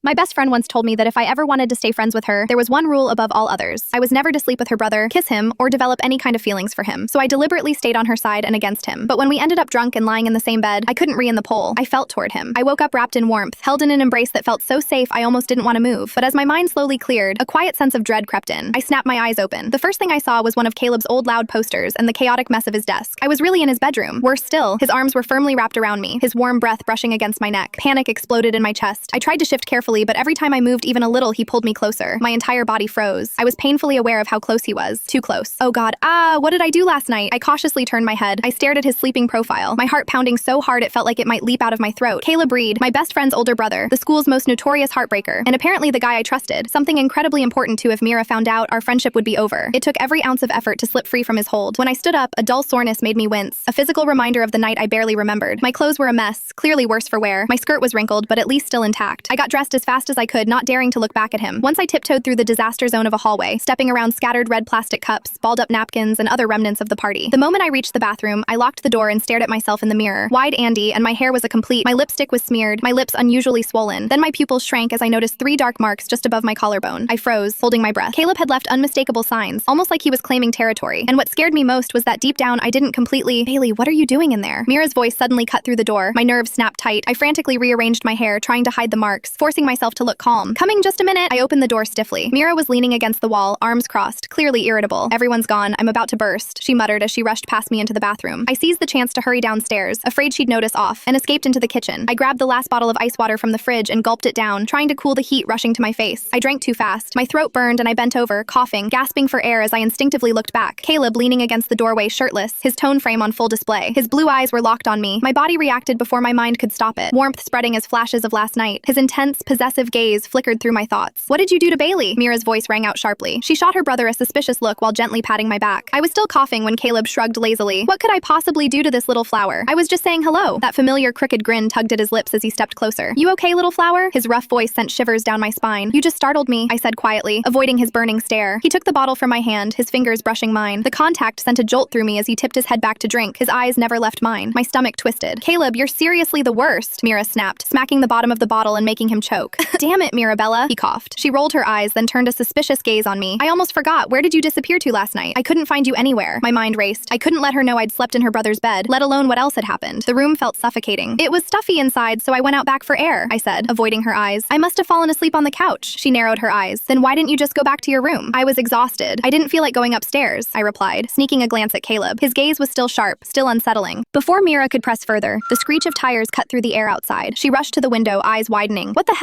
My best friend once told me that if I ever wanted to stay friends with her, there was one rule above all others. I was never to sleep with her brother, kiss him, or develop any kind of feelings for him. So I deliberately stayed on her side and against him. But when we ended up drunk and lying in the same bed, I couldn't re in the pole. I felt toward him. I woke up wrapped in warmth, held in an embrace that felt so safe I almost didn't want to move. But as my mind slowly cleared, a quiet sense of dread crept in. I snapped my eyes open. The first thing I saw was one of Caleb's old loud posters and the chaotic mess of his desk. I was really in his bedroom. Worse still, his arms were firmly wrapped around me, his warm breath brushing against my neck. Panic exploded in my chest. I tried to shift carefully, but every time I moved even a little, he pulled me closer. My entire body froze. I was painfully aware of how close he was. Too close. Oh God. What did I do last night? I cautiously turned my head. I stared at his sleeping profile, my heart pounding so hard it felt like it might leap out of my throat. Caleb Reed, my best friend's older brother, the school's most notorious heartbreaker, and apparently the guy I trusted. Something incredibly important too. If Mira found out, our friendship would be over. It took every ounce of effort to slip free from his hold. When I stood up, a dull soreness made me wince, a physical reminder of the night I barely remembered. My clothes were a mess, clearly worse for wear. My skirt was wrinkled, but at least still intact. I got dressed as fast as I could, not daring to look back at him. Once I tiptoed through the disaster zone of a hallway, stepping around scattered red plastic cups, balled-up napkins, and other remnants of the party. The moment I reached the bathroom, I locked the door and stared at myself in the mirror. Wide Andy, and my hair was a complete. My lipstick was smeared, my lips unusually swollen. Then my pupils shrank as I noticed 3 dark marks just above my collarbone. I froze, holding my breath. Caleb had left unmistakable signs, almost like he was claiming territory. And what scared me most was that deep down I didn't completely. Bailey, what are you doing in there? Mira's voice suddenly cut through the door. My nerves snapped tight. I frantically rearranged my hair, trying to hide the marks, forcing myself to look calm. Coming just a minute. I opened the door stiffly. Mira was leaning against the wall, arms crossed, clearly irritable. Everyone's gone. I'm about to burst, she muttered as she rushed past me into the bathroom. I seized the chance to hurry downstairs, afraid she'd notice off, and escaped into the kitchen. I grabbed the last bottle of ice water from the fridge and gulped it down, trying to cool the heat rushing to my face. I drank too fast. My throat burned and I bent over, coughing, gasping for air as I instinctively looked back. Caleb leaning against the doorway shirtless, his tone frame on full display. His blue eyes were locked on me. My body reacted before my mind could stop it, warmth spreading as flashes of last night. His intense, possessive gaze flickered through my thoughts. What did you do to Bailey? Mira's voice rang out sharply. She shot her brother a suspicious look while gently patting my back. I was still coughing when Caleb shrugged lazily. What could I possibly do to this little flower? I was just saying hello. That familiar crooked grin tugged at his lips as he stepped closer. You okay, little flower? His rough voice sent shivers down my spine. You just startled me, I said quietly, avoiding his burning stare. He took the bottle from my hand, his fingers brushing mine. The contact sent a jolt through me as he tipped his head back to drink. His eyes never left mine. My stomach twisted. Caleb, you're seriously the worst, Mira snapped, smacking the bottom of the bottle and making him choke. Damn it, Mirabella, he coughed. She rolled her eyes, then turned a suspicious gaze on me. I almost forgot. Where did you disappear to last night? I couldn't find you anywhere. My mind raced. I couldn't let her know I'd slept in her brother's bed, let alone what else had happened. The room felt suffocating. It was stuffy inside, so I went out back for air, I said, avoiding her eyes. I must have fallen asleep on the couch. She narrowed her eyes. Then why didn't you just go back to your room? I was exhausted. I didn't feel like going upstairs, I replied, sneaking a glance at Caleb. His gaze was still sharp, still unsettling. Before Mira could press further, the screech of tires cut through the air outside. She rushed to the window, eyes widening. What the hell?